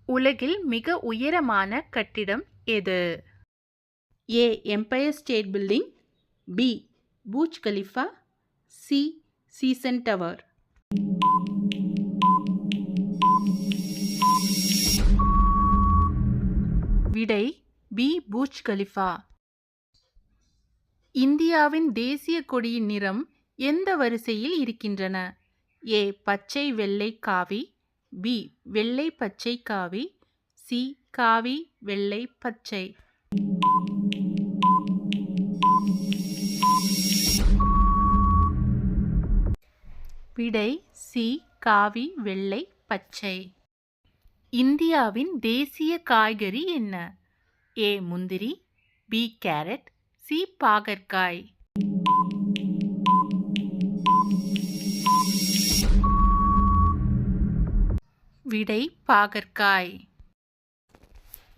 உலகில் மிக உயரமான கட்டிடம் எது? A. Empire State Building, B. Burj Khalifa, C. சீசன் டவர். விடை பி. Burj Khalifa. இந்தியாவின் தேசிய கொடியின் நிறம் எந்த வரிசையில் இருக்கின்றன? ஏ. பச்சை வெள்ளை காவி, பி. வெள்ளை பச்சை காவி, சி. காவி வெள்ளை பச்சை. விடை சி. காவி வெள்ளை பச்சை. இந்தியாவின் தேசிய காய்கறி என்ன? ஏ. முந்திரி, பி. Carrot, C. பாகற்காய். விடை பாகற்காய்.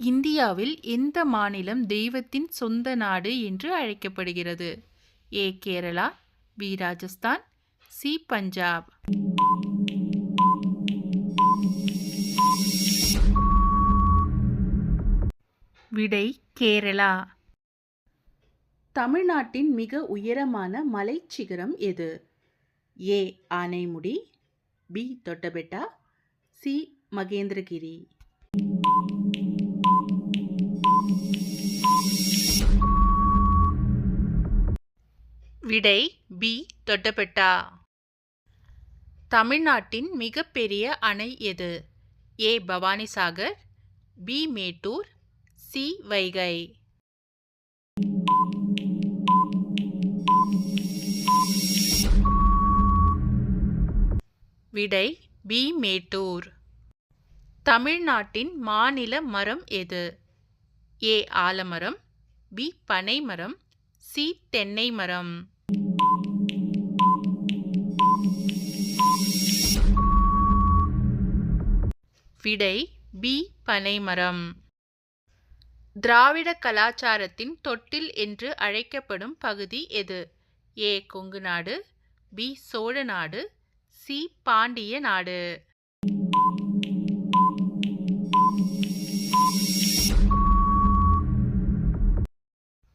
இந்தியாவில் எந்த மாநிலம் தெய்வத்தின் சொந்த நாடு என்று அழைக்கப்படுகிறது? ஏ. கேரளா, பி. ராஜஸ்தான், சி. பஞ்சாப். விடை கேரளா. தமிழ்நாட்டின் மிக உயரமான மலைச்சிகரம் எது? ஏ. ஆனைமுடி, பி. தொட்டபெட்டா, சி. மகேந்திரகிரி. விடை பி. தொட்டபெட்டா. தமிழ்நாட்டின் மிகப்பெரிய அணை எது? ஏ. பவானிசாகர், பி. மேட்டூர், சி. வைகை. விடை பி. மேட்டூர். தமிழ்நாட்டின் மாநில மரம் எது? ஏ. ஆலமரம், பி. பனைமரம், சி. தென்னை மரம். விடை பி. பனைமரம். திராவிட கலாச்சாரத்தின் தொட்டில் என்று அழைக்கப்படும் பகுதி எது? ஏ. கொங்கு நாடு, பி. சோழ நாடு, சி. பாண்டிய நாடு.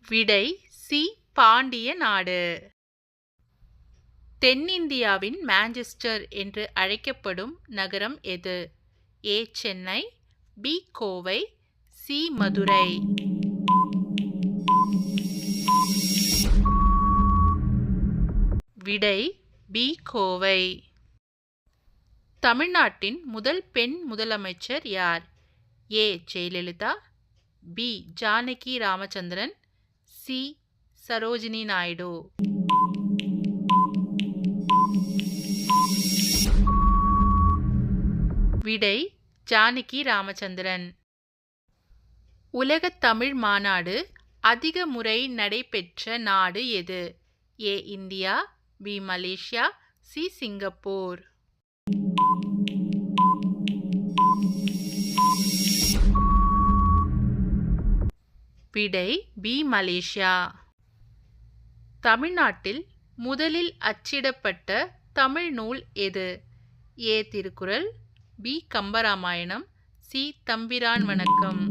விடை சி. பாண்டிய நாடு. தென்னிந்தியாவின் மான்செஸ்டர் என்று அழைக்கப்படும் நகரம் எது? A. Chennai, B. Kovai, C. Madurai. விடை பி. கோவை. தமிழ்நாட்டின் முதல் பெண் முதலமைச்சர் யார்? ஏ. ஜெயலலிதா, பி. ஜானகி ராமச்சந்திரன், சி. சரோஜினி நாயுடு. விடை ஜானகி ராமச்சந்திரன். உலக தமிழ் மாநாடு அதிக முறை நடைபெற்ற நாடு எது? A. India, B. Malaysia, C. Singapore. விடை பி. மலேசியா. தமிழ்நாட்டில் முதலில் அச்சிடப்பட்ட தமிழ் நூல் எது? A. Thirukkural, B. Kambaramayanam, C. Thambiran Vanakkam.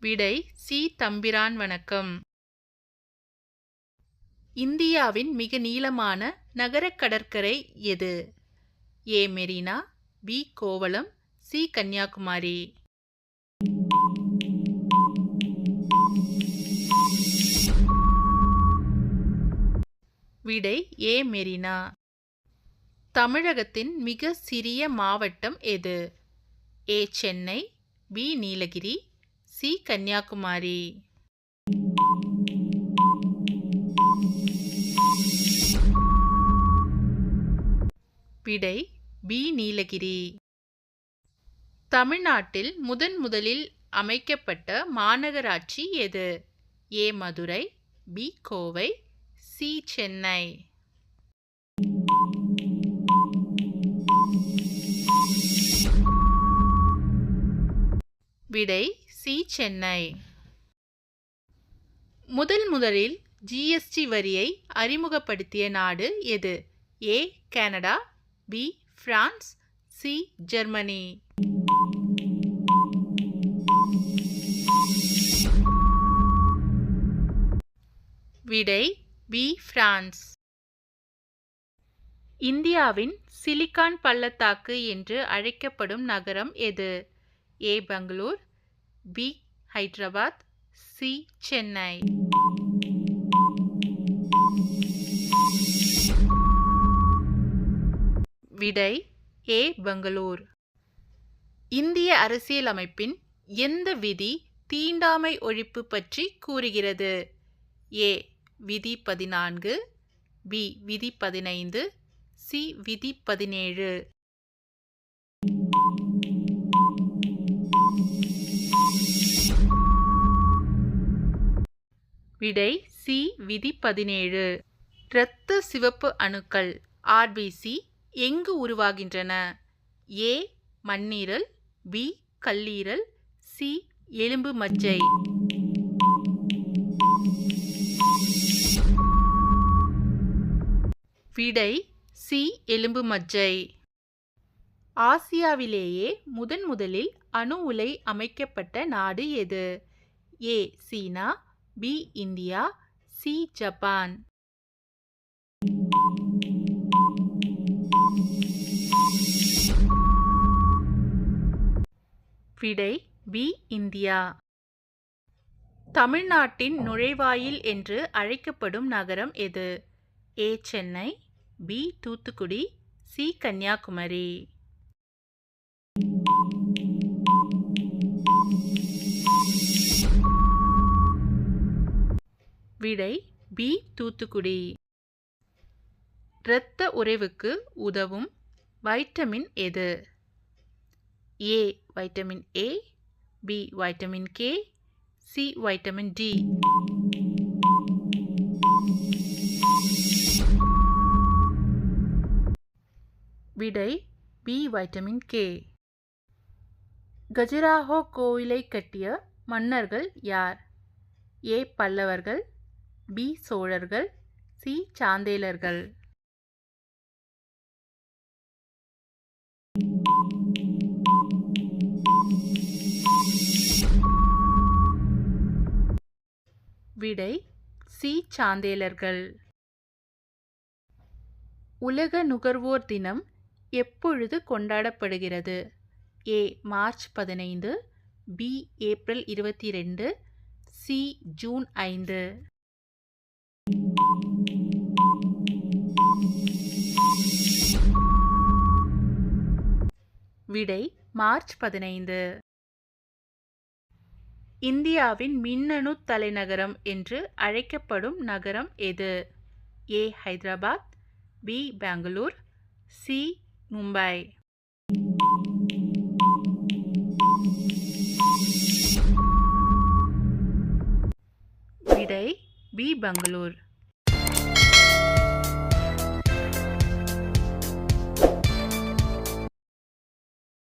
விடை சி. தம்பிரான் வணக்கம். இந்தியாவின் மிக நீளமான நகர கடற்கரை எது? A. Marina, B. Kovalam, C. Kanniyakumari. விடை ஏ. மெரினா. தமிழகத்தின் மிக சிறிய மாவட்டம் எது? A. Chennai, B. Nilgiri, C. Kanniyakumari. விடை பி. நீலகிரி. தமிழ்நாட்டில் முதலில் அமைக்கப்பட்ட மாநகராட்சி எது? A. Madurai, B. Kovai, C. Chennai. விடை சி. சென்னை. முதலில் ஜிஎஸ்டி வரியை அறிமுகப்படுத்திய நாடு எது? A Canada, B France, C Germany. விடை பி பிரான்ஸ். இந்தியாவின் சிலிகான் பள்ளத்தாக்கு என்று அழைக்கப்படும் நகரம் எது? A Bangalore, B Hyderabad, C Chennai. விடை ஏ பெங்களூர். இந்திய அரசியலமைப்பின் எந்த விதி தீண்டாமை ஒழிப்பு பற்றி கூறுகிறது? ஏ விதி 14, பி விதி 15, சி விதி 17. விடை சி விதி 17. இரத்த சிவப்பு அணுக்கள் ஆர்பிசி எங்கு உருவாகின்றன? ஏ மண்ணீரல், பி கல்லீரல், சி எலும்பு மஜ்ஜை. விடை சி எலும்பு மஜ்ஜை. ஆசியாவிலேயே முதலில் அணு உலை அமைக்கப்பட்ட நாடு எது? A China, B India, C Japan. விடை பி இந்தியா. தமிழ்நாட்டின் நுழைவாயில் என்று அழைக்கப்படும் நகரம் எது? A Chennai, B Thoothukudi, C Kanniyakumari. விடை பி தூத்துக்குடி. இரத்த உறைவுக்கு உதவும் வைட்டமின் எது? A vitamin A, B vitamin K, C vitamin D. விடை பி வைட்டமின் கே. கஜுராஹோ கோயிலை கட்டிய மன்னர்கள் யார்? ஏ பல்லவர்கள், பி சோழர்கள், சி சாந்தேலர்கள். விடை சி சாந்தேலர்கள். உலக நுகர்வோர் தினம் எப்பொழுது கொண்டாடப்படுகிறது? A March 15, B April 22, C June 5. விடை மார்ச் 15. இந்தியாவின் மின்னணு தலைநகரம் என்று அழைக்கப்படும் நகரம் எது? ஏ ஹைதராபாத், பி பெங்களூர், சி மும்பை. விடை பி பெங்களூர்.